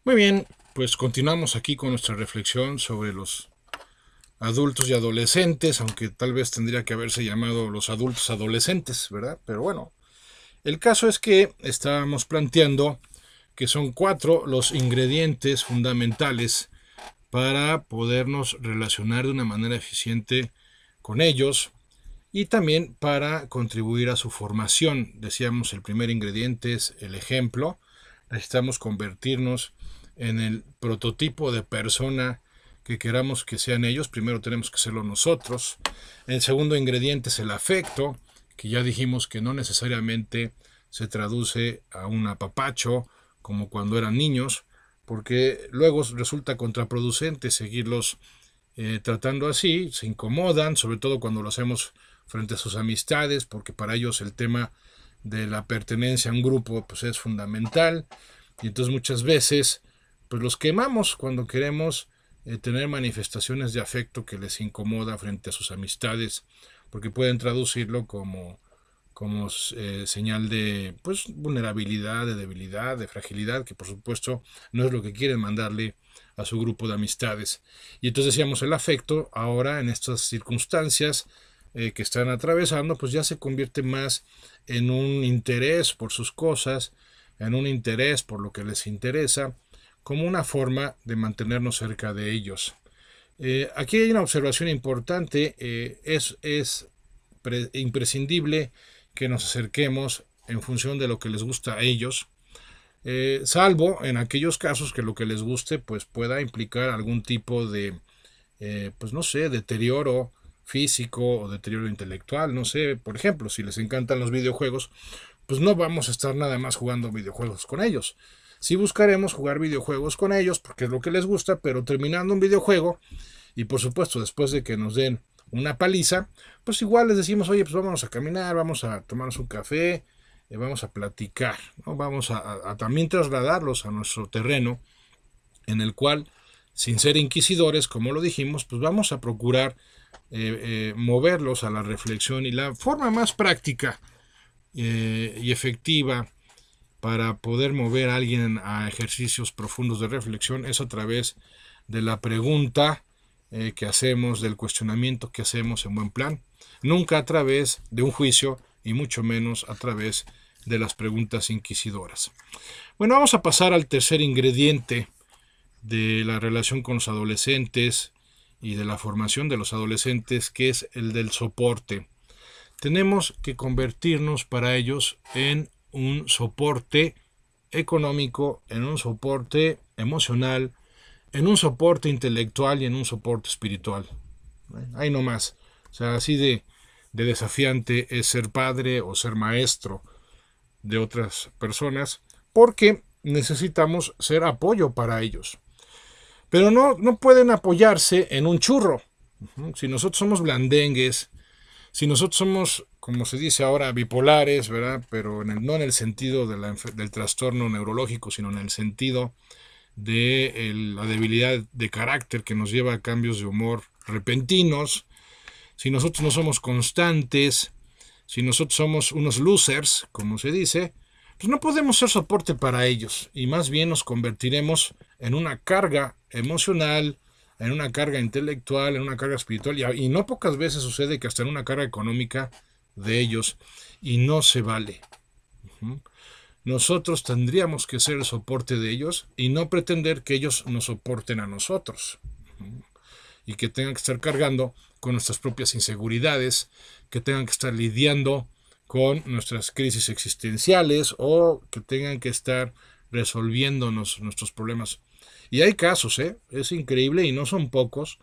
Muy bien, pues continuamos aquí con nuestra reflexión sobre los adultos y adolescentes, aunque tal vez tendría que haberse llamado los adultos adolescentes, ¿verdad? Pero bueno, el caso es que estábamos planteando que son 4 los ingredientes fundamentales para podernos relacionar de una manera eficiente con ellos y también para contribuir a su formación. Decíamos, el primer ingrediente es el ejemplo. Necesitamos convertirnos en el prototipo de persona que queramos que sean ellos. Primero tenemos que serlo nosotros. El segundo ingrediente es el afecto, que ya dijimos que no necesariamente se traduce a un apapacho como cuando eran niños, porque luego resulta contraproducente seguirlos tratando así, se incomodan, sobre todo cuando lo hacemos frente a sus amistades, porque para ellos el tema de la pertenencia a un grupo pues es fundamental, y entonces muchas veces pues los quemamos cuando queremos tener manifestaciones de afecto que les incomoda frente a sus amistades, porque pueden traducirlo como señal de pues vulnerabilidad, de debilidad, de fragilidad, que por supuesto no es lo que quieren mandarle a su grupo de amistades. Y entonces decíamos, el afecto ahora en estas circunstancias que están atravesando, pues ya se convierte más en un interés por sus cosas, en un interés por lo que les interesa, como una forma de mantenernos cerca de ellos. Aquí hay una observación importante, es imprescindible que nos acerquemos en función de lo que les gusta a ellos, salvo en aquellos casos que lo que les guste pues pueda implicar algún tipo de, pues no sé, deterioro físico o deterioro intelectual, no sé, por ejemplo, si les encantan los videojuegos, pues no vamos a estar nada más jugando videojuegos con ellos. Sí buscaremos jugar videojuegos con ellos porque es lo que les gusta, pero terminando un videojuego y por supuesto después de que nos den una paliza, pues igual les decimos, oye, pues vámonos a caminar, vamos a tomarnos un café, vamos a platicar, ¿no? Vamos a también trasladarlos a nuestro terreno en el cual, sin ser inquisidores, como lo dijimos, pues vamos a procurar moverlos a la reflexión, y la forma más práctica y efectiva para poder mover a alguien a ejercicios profundos de reflexión es a través de la pregunta que hacemos, del cuestionamiento que hacemos en buen plan, nunca a través de un juicio y mucho menos a través de las preguntas inquisidoras. Bueno, vamos a pasar al tercer ingrediente de la relación con los adolescentes y de la formación de los adolescentes, que es el del soporte. Tenemos que convertirnos para ellos en un soporte económico, en un soporte emocional, en un soporte intelectual y en un soporte espiritual. Ahí no más. O sea, así de desafiante es ser padre o ser maestro de otras personas, porque necesitamos ser apoyo para ellos. Pero no pueden apoyarse en un churro. Si nosotros somos blandengues, si nosotros somos, como se dice ahora, bipolares, ¿verdad? Pero no en el sentido del trastorno neurológico, sino en el sentido de la debilidad de carácter que nos lleva a cambios de humor repentinos, si nosotros no somos constantes, si nosotros somos unos losers, como se dice, pues no podemos ser soporte para ellos, y más bien nos convertiremos en una carga emocional, en una carga intelectual, en una carga espiritual, y no pocas veces sucede que hasta en una carga económica de ellos, y no se vale. Nosotros tendríamos que ser el soporte de ellos y no pretender que ellos nos soporten a nosotros, y que tengan que estar cargando con nuestras propias inseguridades, que tengan que estar lidiando con nuestras crisis existenciales o que tengan que estar resolviéndonos nuestros problemas. Y hay casos, es increíble y no son pocos,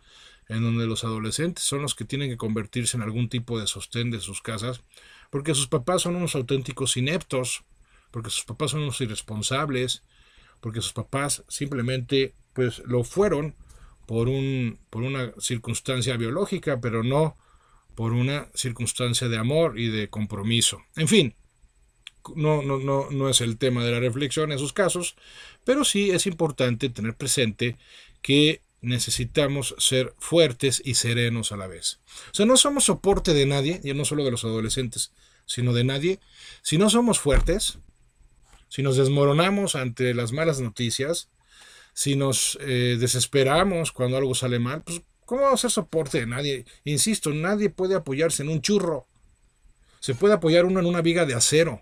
en donde los adolescentes son los que tienen que convertirse en algún tipo de sostén de sus casas, porque sus papás son unos auténticos ineptos, porque sus papás son unos irresponsables, porque sus papás simplemente pues lo fueron por una circunstancia biológica, pero no por una circunstancia de amor y de compromiso. En fin, no es el tema de la reflexión en esos casos, pero sí es importante tener presente que necesitamos ser fuertes y serenos a la vez. O sea, no somos soporte de nadie, ya no solo de los adolescentes, sino de nadie, si no somos fuertes, si nos desmoronamos ante las malas noticias, si nos desesperamos cuando algo sale mal, pues ¿cómo vamos a hacer soporte de nadie? Insisto, nadie puede apoyarse en un churro. Se puede apoyar uno en una viga de acero.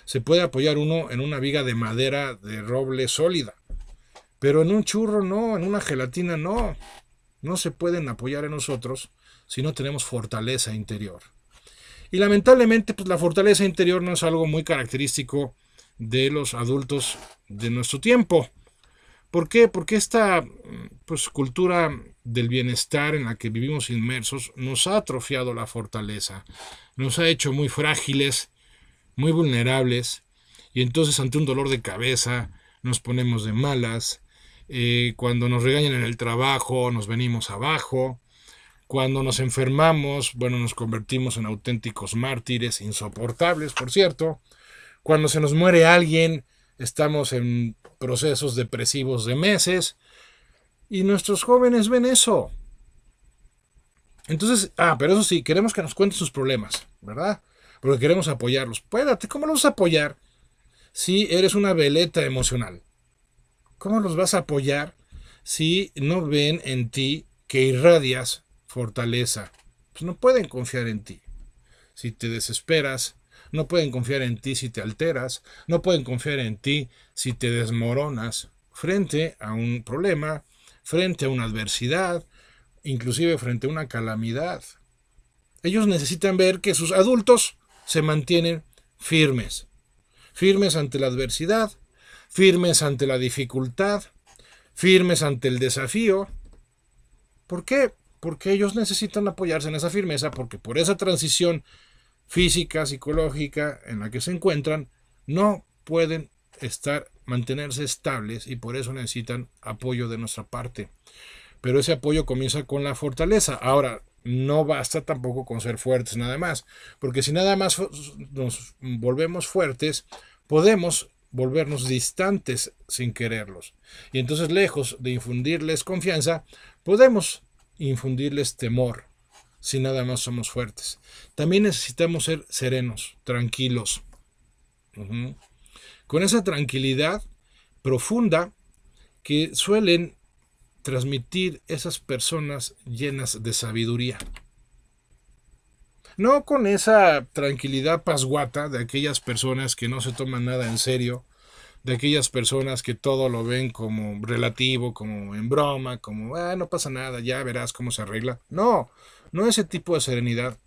Se puede apoyar uno en una viga de madera de roble sólida. Pero en un churro no, en una gelatina no. No se pueden apoyar en nosotros si no tenemos fortaleza interior. Y lamentablemente, pues la fortaleza interior no es algo muy característico de los adultos de nuestro tiempo. ¿Por qué? Porque esta pues, cultura del bienestar en la que vivimos inmersos nos ha atrofiado la fortaleza, nos ha hecho muy frágiles, muy vulnerables, y entonces ante un dolor de cabeza nos ponemos de malas, cuando nos regañan en el trabajo nos venimos abajo, cuando nos enfermamos, bueno, nos convertimos en auténticos mártires, insoportables, por cierto. Cuando se nos muere alguien, estamos en procesos depresivos de meses. Y nuestros jóvenes ven eso. Entonces, pero eso sí, queremos que nos cuenten sus problemas, ¿verdad? Porque queremos apoyarlos. Espérate, ¿cómo los vas a apoyar si eres una veleta emocional? ¿Cómo los vas a apoyar si no ven en ti que irradias fortaleza? Pues no pueden confiar en ti. Si te desesperas, no pueden confiar en ti si te alteras, no pueden confiar en ti si te desmoronas frente a un problema, frente a una adversidad, inclusive frente a una calamidad. Ellos necesitan ver que sus adultos se mantienen firmes, firmes ante la adversidad, firmes ante la dificultad, firmes ante el desafío. ¿Por qué? Porque ellos necesitan apoyarse en esa firmeza, porque por esa transición física, psicológica en la que se encuentran, no pueden mantenerse estables y por eso necesitan apoyo de nuestra parte. Pero ese apoyo comienza con la fortaleza. Ahora, no basta tampoco con ser fuertes nada más, porque si nada más nos volvemos fuertes, podemos volvernos distantes sin quererlos. Y entonces, lejos de infundirles confianza, podemos infundirles temor si nada más somos fuertes. También necesitamos ser serenos, tranquilos. Con esa tranquilidad profunda que suelen transmitir esas personas llenas de sabiduría. No con esa tranquilidad pasguata de aquellas personas que no se toman nada en serio, de aquellas personas que todo lo ven como relativo, como en broma, como no pasa nada, ya verás cómo se arregla. No, no ese tipo de serenidad,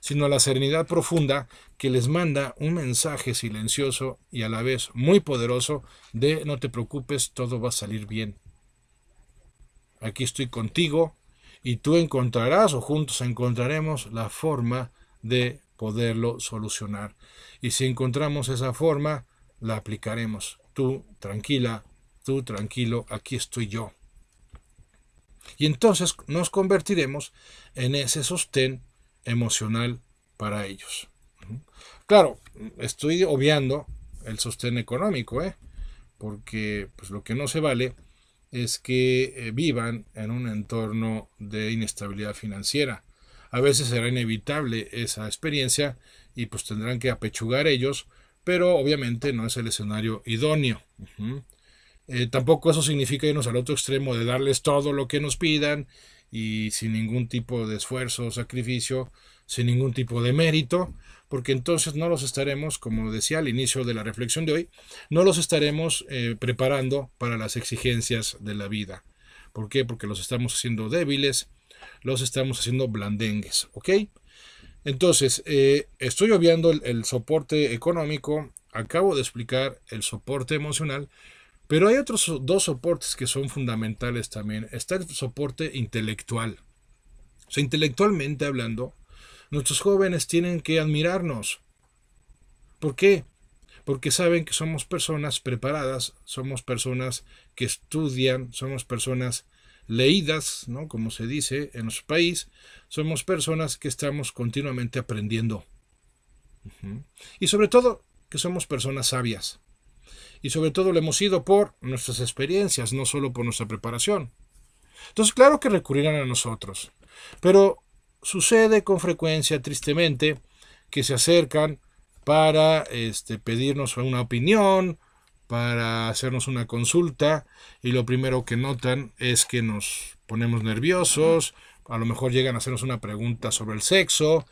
sino la serenidad profunda que les manda un mensaje silencioso y a la vez muy poderoso de no te preocupes, todo va a salir bien. Aquí estoy contigo y tú encontrarás o juntos encontraremos la forma de poderlo solucionar. Y si encontramos esa forma, la aplicaremos. Tú tranquila, tú tranquilo, aquí estoy yo. Y entonces nos convertiremos en ese sostén emocional para ellos. Claro, estoy obviando el sostén económico, porque pues, lo que no se vale es que vivan en un entorno de inestabilidad financiera. A veces será inevitable esa experiencia y pues tendrán que apechugar ellos, pero obviamente no es el escenario idóneo. Tampoco eso significa irnos al otro extremo de darles todo lo que nos pidan y sin ningún tipo de esfuerzo o sacrificio, sin ningún tipo de mérito, porque entonces no los estaremos, como decía al inicio de la reflexión de hoy, no los estaremos preparando para las exigencias de la vida. ¿Por qué? Porque los estamos haciendo débiles, los estamos haciendo blandengues, ¿ok? Entonces, estoy obviando el soporte económico, acabo de explicar el soporte emocional, pero hay otros dos soportes que son fundamentales también. Está el soporte intelectual. O sea, intelectualmente hablando, nuestros jóvenes tienen que admirarnos. ¿Por qué? Porque saben que somos personas preparadas, somos personas que estudian, somos personas leídas, ¿no? Como se dice en nuestro país, somos personas que estamos continuamente aprendiendo. Y sobre todo, que somos personas sabias. Y sobre todo lo hemos sido por nuestras experiencias, no solo por nuestra preparación. Entonces, claro que recurrirán a nosotros, pero sucede con frecuencia, tristemente, que se acercan para pedirnos una opinión, para hacernos una consulta y lo primero que notan es que nos ponemos nerviosos, a lo mejor llegan a hacernos una pregunta sobre el sexo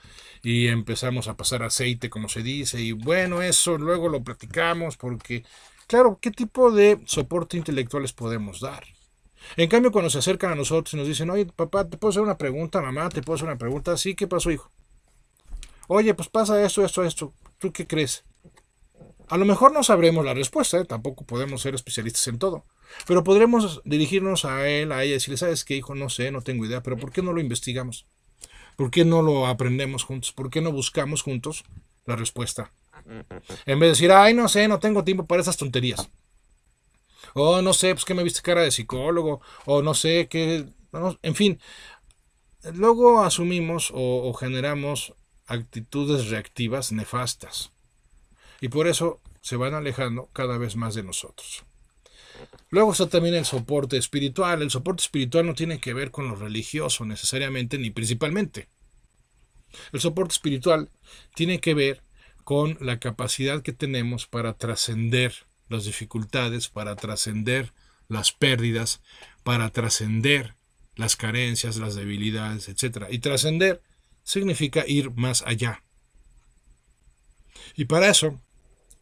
y empezamos a pasar aceite, como se dice, y bueno, eso luego lo platicamos porque, claro, ¿qué tipo de soporte intelectual les podemos dar? En cambio, cuando se acercan a nosotros y nos dicen, oye, papá, ¿te puedo hacer una pregunta? Mamá, ¿te puedo hacer una pregunta? Sí, ¿qué pasó, hijo? Oye, pues pasa esto. ¿Tú qué crees? A lo mejor no sabremos la respuesta, ¿eh? Tampoco podemos ser especialistas en todo. Pero podremos dirigirnos a él, a ella, y decirle, ¿sabes qué, hijo? No sé, no tengo idea, pero ¿por qué no lo investigamos? ¿Por qué no lo aprendemos juntos? ¿Por qué no buscamos juntos la respuesta? En vez de decir, ay, no sé, no tengo tiempo para esas tonterías. O no sé, pues que me viste cara de psicólogo. O no sé, qué... No, en fin, luego asumimos o generamos actitudes reactivas nefastas. Y por eso se van alejando cada vez más de nosotros. Luego está también el soporte espiritual. El soporte espiritual no tiene que ver con lo religioso necesariamente ni principalmente. El soporte espiritual tiene que ver con la capacidad que tenemos para trascender las dificultades, para trascender las pérdidas, para trascender las carencias, las debilidades, etc. Y trascender significa ir más allá. Y para eso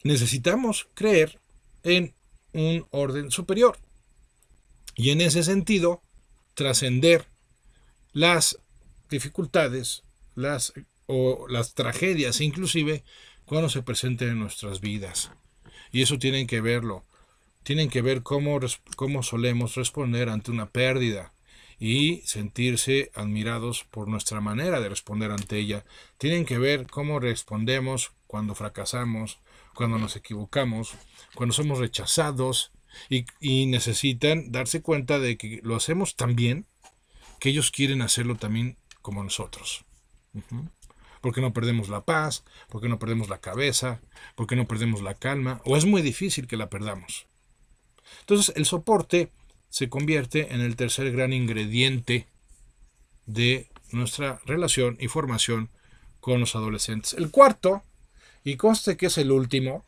necesitamos creer en un orden superior. Y en ese sentido, trascender las dificultades, las tragedias, inclusive cuando se presenten en nuestras vidas. Y eso tienen que verlo. Tienen que ver cómo solemos responder ante una pérdida y sentirse admirados por nuestra manera de responder ante ella. Tienen que ver cómo respondemos cuando fracasamos, cuando nos equivocamos, cuando somos rechazados y necesitan darse cuenta de que lo hacemos tan bien que ellos quieren hacerlo también como nosotros. Porque no perdemos la paz, porque no perdemos la cabeza, porque no perdemos la calma, o es muy difícil que la perdamos. Entonces el soporte se convierte en el tercer gran ingrediente de nuestra relación y formación con los adolescentes. El cuarto, y conste que es el último,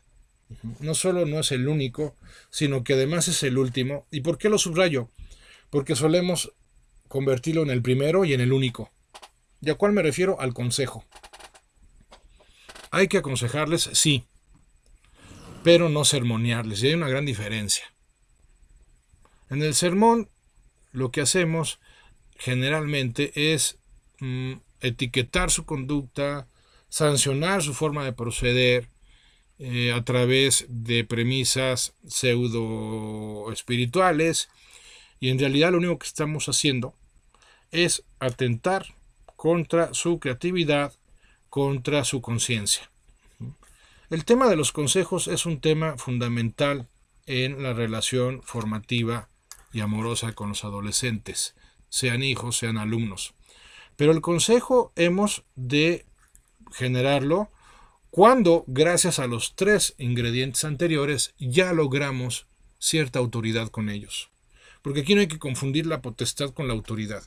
no solo no es el único, sino que además es el último. ¿Y por qué lo subrayo? Porque solemos convertirlo en el primero y en el único. ¿Y a cuál me refiero? Al consejo. Hay que aconsejarles, sí, pero no sermonearles. Y hay una gran diferencia. En el sermón lo que hacemos generalmente es etiquetar su conducta, sancionar su forma de proceder a través de premisas pseudo espirituales, y en realidad lo único que estamos haciendo es atentar contra su creatividad, contra su conciencia. El tema de los consejos es un tema fundamental en la relación formativa y amorosa con los adolescentes, sean hijos, sean alumnos. Pero el consejo hemos de generarlo cuando, gracias a los tres ingredientes anteriores, ya logramos cierta autoridad con ellos. Porque aquí no hay que confundir la potestad con la autoridad.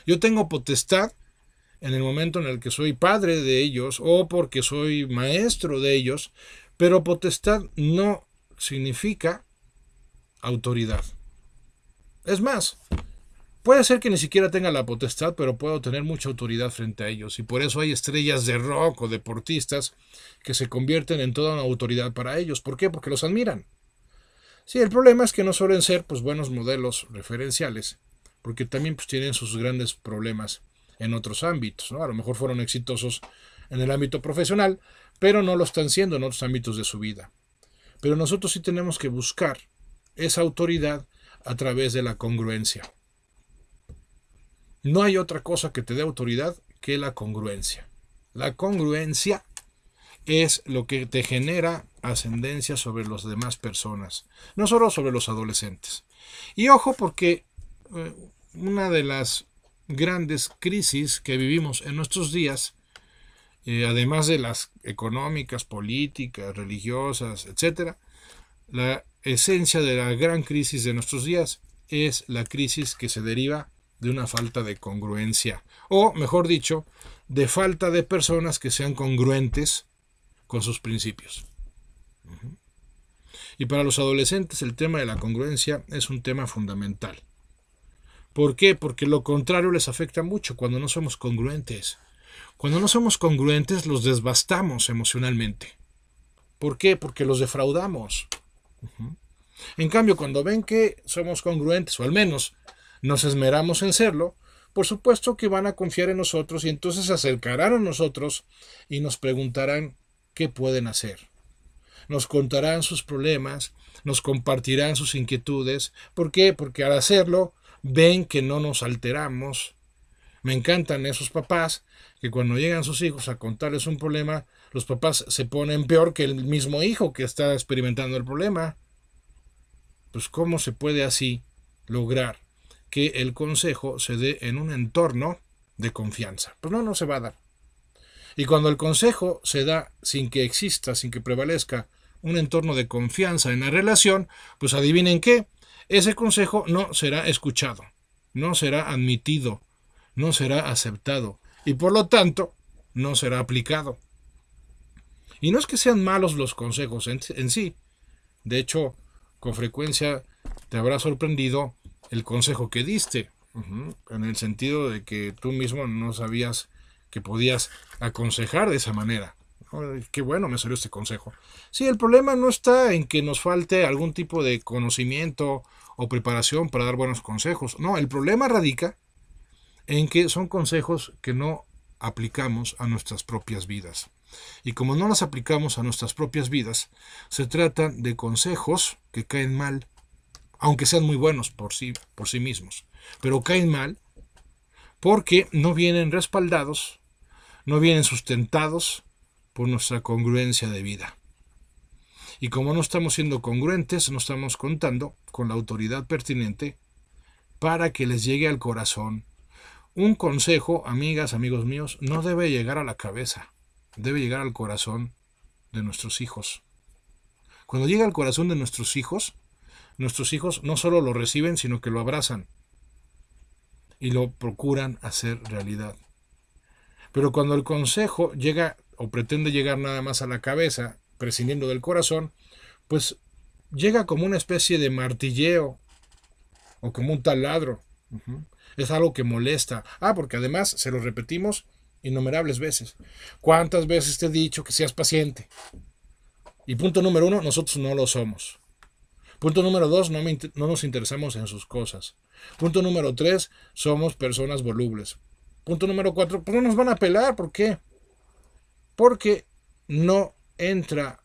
Yo tengo potestad en el momento en el que soy padre de ellos o porque soy maestro de ellos, pero potestad no significa autoridad. Es más, puede ser que ni siquiera tenga la potestad, pero puedo tener mucha autoridad frente a ellos. Y por eso hay estrellas de rock o deportistas que se convierten en toda una autoridad para ellos. ¿Por qué? Porque los admiran. Sí, el problema es que no suelen ser pues buenos modelos referenciales, porque también pues tienen sus grandes problemas en otros ámbitos, ¿no? A lo mejor fueron exitosos en el ámbito profesional, pero no lo están siendo en otros ámbitos de su vida. Pero nosotros sí tenemos que buscar esa autoridad a través de la congruencia. No hay otra cosa que te dé autoridad que la congruencia. La congruencia es lo que te genera ascendencia sobre las demás personas, no solo sobre los adolescentes. Y ojo, porque una de las grandes crisis que vivimos en nuestros días, además de las económicas, políticas, religiosas, etc., la esencia de la gran crisis de nuestros días es la crisis que se deriva de una falta de congruencia, o mejor dicho, de falta de personas que sean congruentes con sus principios. Y para los adolescentes el tema de la congruencia es un tema fundamental. ¿Por qué? Porque lo contrario les afecta mucho cuando no somos congruentes. Cuando no somos congruentes los desbastamos emocionalmente. ¿Por qué? Porque los defraudamos. En cambio, cuando ven que somos congruentes, o al menos nos esmeramos en serlo, por supuesto que van a confiar en nosotros y entonces se acercarán a nosotros y nos preguntarán qué pueden hacer. Nos contarán sus problemas, nos compartirán sus inquietudes. ¿Por qué? Porque al hacerlo ven que no nos alteramos. Me encantan esos papás que cuando llegan sus hijos a contarles un problema, los papás se ponen peor que el mismo hijo que está experimentando el problema. Pues ¿cómo se puede así lograr que el consejo se dé en un entorno de confianza? Pues no se va a dar. Y cuando el consejo se da sin que exista, sin que prevalezca un entorno de confianza en la relación, pues adivinen qué, ese consejo no será escuchado, no será admitido, no será aceptado y por lo tanto no será aplicado. Y no es que sean malos los consejos en sí. De hecho, con frecuencia te habrá sorprendido el consejo que diste, en el sentido de que tú mismo no sabías que podías aconsejar de esa manera. Qué bueno me salió este consejo. Sí, el problema no está en que nos falte algún tipo de conocimiento o preparación para dar buenos consejos. No, el problema radica en que son consejos que no aplicamos a nuestras propias vidas. Y como no las aplicamos a nuestras propias vidas, se tratan de consejos que caen mal, aunque sean muy buenos por sí mismos. Pero caen mal porque no vienen respaldados, no vienen sustentados por nuestra congruencia de vida. Y como no estamos siendo congruentes, no estamos contando con la autoridad pertinente para que les llegue al corazón. Un consejo, amigas, amigos míos, no debe llegar a la cabeza, debe llegar al corazón de nuestros hijos. Cuando llega al corazón de nuestros hijos no solo lo reciben, sino que lo abrazan y lo procuran hacer realidad. Pero cuando el consejo llega o pretende llegar nada más a la cabeza, prescindiendo del corazón, pues llega como una especie de martilleo o como un taladro. Es algo que molesta. Porque además se lo repetimos innumerables veces. ¿Cuántas veces te he dicho que seas paciente? Y punto número 1, nosotros no lo somos. Punto número 2, no nos interesamos en sus cosas. Punto número 3, somos personas volubles. Punto número 4, pues no nos van a pelar. ¿Por qué? Porque no entra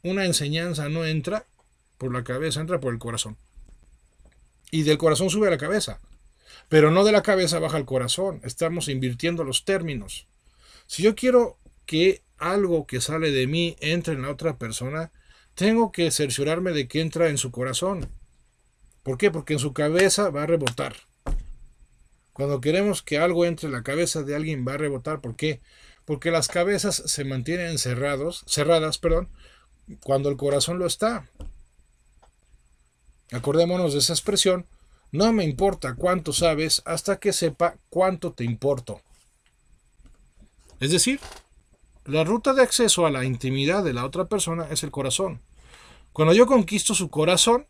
una enseñanza, no entra por la cabeza, entra por el corazón. Y del corazón sube a la cabeza. Pero no de la cabeza baja al corazón. Estamos invirtiendo los términos. Si yo quiero que algo que sale de mí entre en la otra persona, tengo que cerciorarme de que entra en su corazón. ¿Por qué? Porque en su cabeza va a rebotar. Cuando queremos que algo entre en la cabeza de alguien va a rebotar. ¿Por qué? Porque las cabezas se mantienen cerradas, cuando el corazón lo está. Acordémonos de esa expresión. No me importa cuánto sabes hasta que sepa cuánto te importo. Es decir, la ruta de acceso a la intimidad de la otra persona es el corazón. Cuando yo conquisto su corazón,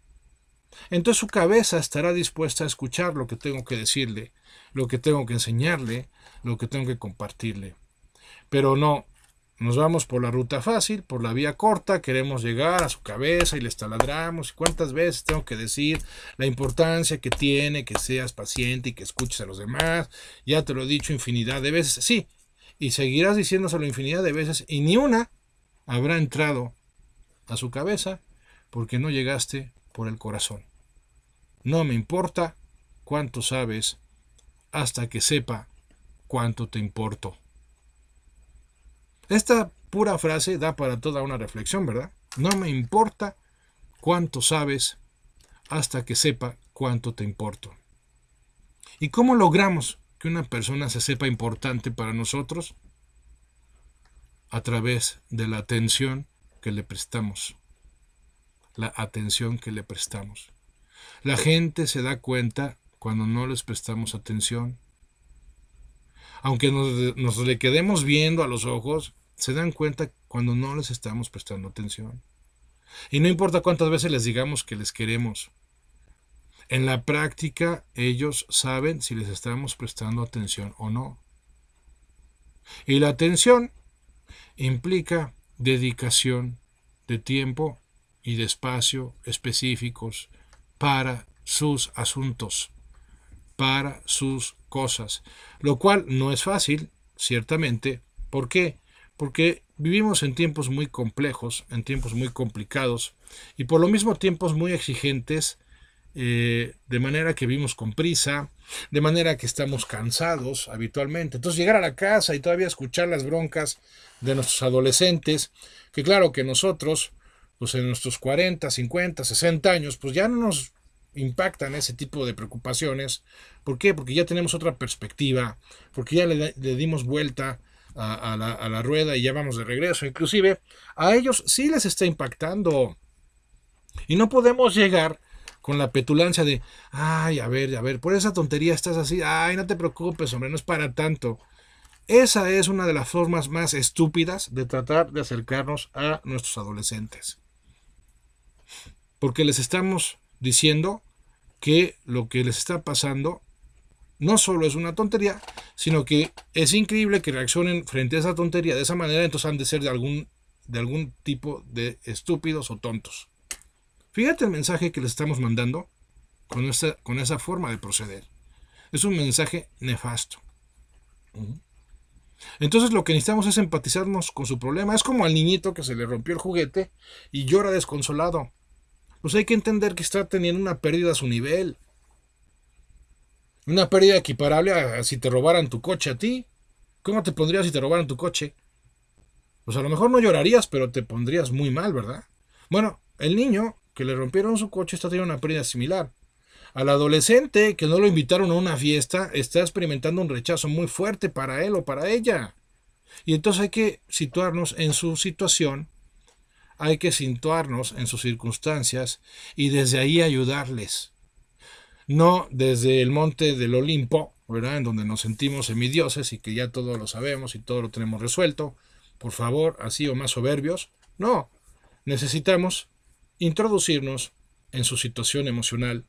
entonces su cabeza estará dispuesta a escuchar lo que tengo que decirle, lo que tengo que enseñarle, lo que tengo que compartirle. Pero no, nos vamos por la ruta fácil, por la vía corta, queremos llegar a su cabeza y les taladramos. ¿Cuántas veces tengo que decir la importancia que tiene que seas paciente y que escuches a los demás? Ya te lo he dicho infinidad de veces, sí, y seguirás diciéndoselo infinidad de veces y ni una habrá entrado a su cabeza porque no llegaste por el corazón. No me importa cuánto sabes hasta que sepa cuánto te importo. Esta pura frase da para toda una reflexión, ¿verdad? No me importa cuánto sabes hasta que sepa cuánto te importo. ¿Y cómo logramos que una persona se sepa importante para nosotros? A través de la atención que le prestamos. La atención que le prestamos. La gente se da cuenta cuando no les prestamos atención. Aunque nos le quedemos viendo a los ojos, se dan cuenta cuando no les estamos prestando atención. Y no importa cuántas veces les digamos que les queremos. En la práctica, ellos saben si les estamos prestando atención o no. Y la atención implica dedicación de tiempo y de espacio específicos para sus asuntos, para sus cosas, lo cual no es fácil, ciertamente. ¿Por qué? Porque vivimos en tiempos muy complejos, en tiempos muy complicados y por lo mismo tiempos muy exigentes, de manera que vivimos con prisa, de manera que estamos cansados habitualmente. Entonces llegar a la casa y todavía escuchar las broncas de nuestros adolescentes, que claro que nosotros, pues en nuestros 40, 50, 60 años, pues ya no nos impactan ese tipo de preocupaciones. ¿Por qué? Porque ya tenemos otra perspectiva, porque ya le dimos vuelta a la rueda y ya vamos de regreso. Inclusive a ellos sí les está impactando. Y no podemos llegar con la petulancia de, ay, a ver, por esa tontería estás así, ay, no te preocupes, hombre, no es para tanto. Esa es una de las formas más estúpidas de tratar de acercarnos a nuestros adolescentes. Porque les estamos diciendo que lo que les está pasando no solo es una tontería, sino que es increíble que reaccionen frente a esa tontería de esa manera, entonces han de ser de algún tipo de estúpidos o tontos. Fíjate el mensaje que les estamos mandando con esa forma de proceder. Es un mensaje nefasto. Entonces lo que necesitamos es empatizarnos con su problema. Es como al niñito que se le rompió el juguete y llora desconsolado. Pues hay que entender que está teniendo una pérdida a su nivel. Una pérdida equiparable a si te robaran tu coche a ti. ¿Cómo te pondrías si te robaran tu coche? Pues a lo mejor no llorarías, pero te pondrías muy mal, ¿verdad? Bueno, el niño que le rompieron su coche está teniendo una pérdida similar. Al adolescente que no lo invitaron a una fiesta está experimentando un rechazo muy fuerte para él o para ella. Y entonces hay que situarnos en su situación, hay que situarnos en sus circunstancias y desde ahí ayudarles. No desde el monte del Olimpo, ¿verdad? En donde nos sentimos semidioses y que ya todo lo sabemos y todo lo tenemos resuelto. Por favor, así o más soberbios. No, necesitamos introducirnos en su situación emocional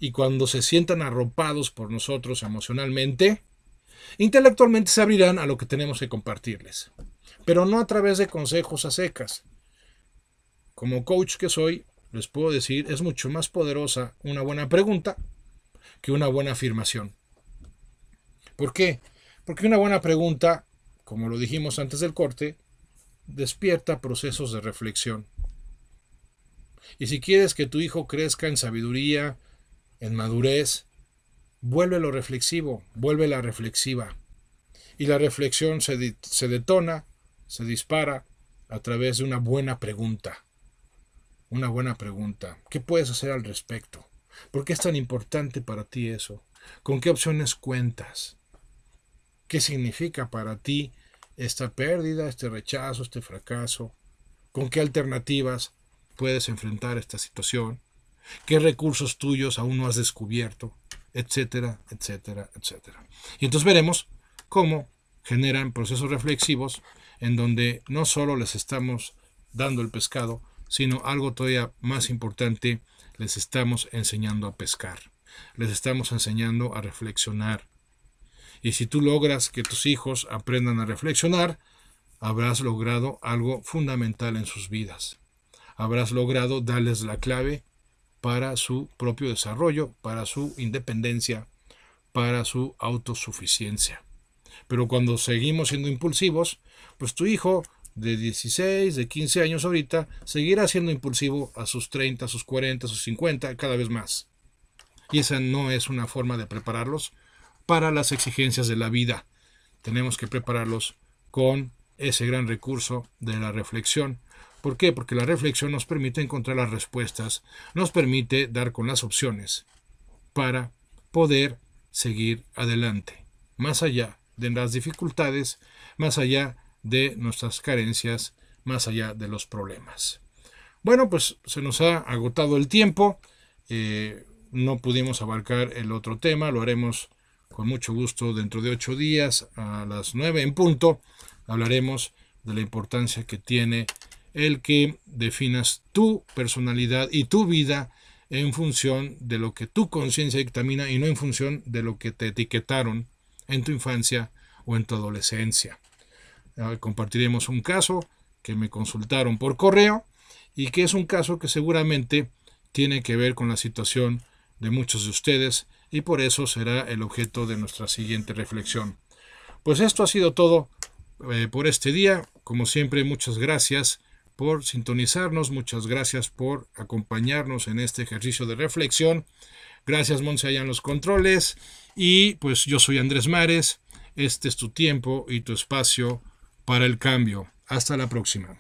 y cuando se sientan arropados por nosotros emocionalmente, intelectualmente se abrirán a lo que tenemos que compartirles, pero no a través de consejos a secas. Como coach que soy, les puedo decir, es mucho más poderosa una buena pregunta que una buena afirmación. ¿Por qué? Porque una buena pregunta, como lo dijimos antes del corte, despierta procesos de reflexión. Y si quieres que tu hijo crezca en sabiduría, en madurez, vuélvelo reflexivo, vuélvela reflexiva. Y la reflexión se detona, se dispara a través de una buena pregunta. Una buena pregunta. ¿Qué puedes hacer al respecto? ¿Por qué es tan importante para ti eso? ¿Con qué opciones cuentas? ¿Qué significa para ti esta pérdida, este rechazo, este fracaso? ¿Con qué alternativas puedes enfrentar esta situación? ¿Qué recursos tuyos aún no has descubierto? Etcétera, etcétera, etcétera. Y entonces veremos cómo generan procesos reflexivos en donde no solo les estamos dando el pescado, sino algo todavía más importante, les estamos enseñando a pescar. Les estamos enseñando a reflexionar. Y si tú logras que tus hijos aprendan a reflexionar, habrás logrado algo fundamental en sus vidas. Habrás logrado darles la clave para su propio desarrollo, para su independencia, para su autosuficiencia. Pero cuando seguimos siendo impulsivos, pues tu hijo de 16, de 15 años ahorita, seguirá siendo impulsivo a sus 30, a sus 40, a sus 50, cada vez más. Y esa no es una forma de prepararlos para las exigencias de la vida. Tenemos que prepararlos con ese gran recurso de la reflexión. ¿Por qué? Porque la reflexión nos permite encontrar las respuestas, nos permite dar con las opciones para poder seguir adelante, más allá de las dificultades, más allá de nuestras carencias, más allá de los problemas. Bueno, pues se nos ha agotado el tiempo, no pudimos abarcar el otro tema, lo haremos con mucho gusto dentro de 8 días a las 9 en punto. Hablaremos de la importancia que tiene el que definas tu personalidad y tu vida en función de lo que tu conciencia dictamina y no en función de lo que te etiquetaron en tu infancia o en tu adolescencia. Compartiremos un caso que me consultaron por correo y que es un caso que seguramente tiene que ver con la situación de muchos de ustedes y por eso será el objeto de nuestra siguiente reflexión. Pues esto ha sido todo por este día. Como siempre, muchas gracias por sintonizarnos, muchas gracias por acompañarnos en este ejercicio de reflexión. Gracias, Monse, allá en los controles. Y pues yo soy Andrés Mares. Este es tu tiempo y tu espacio para el cambio. Hasta la próxima.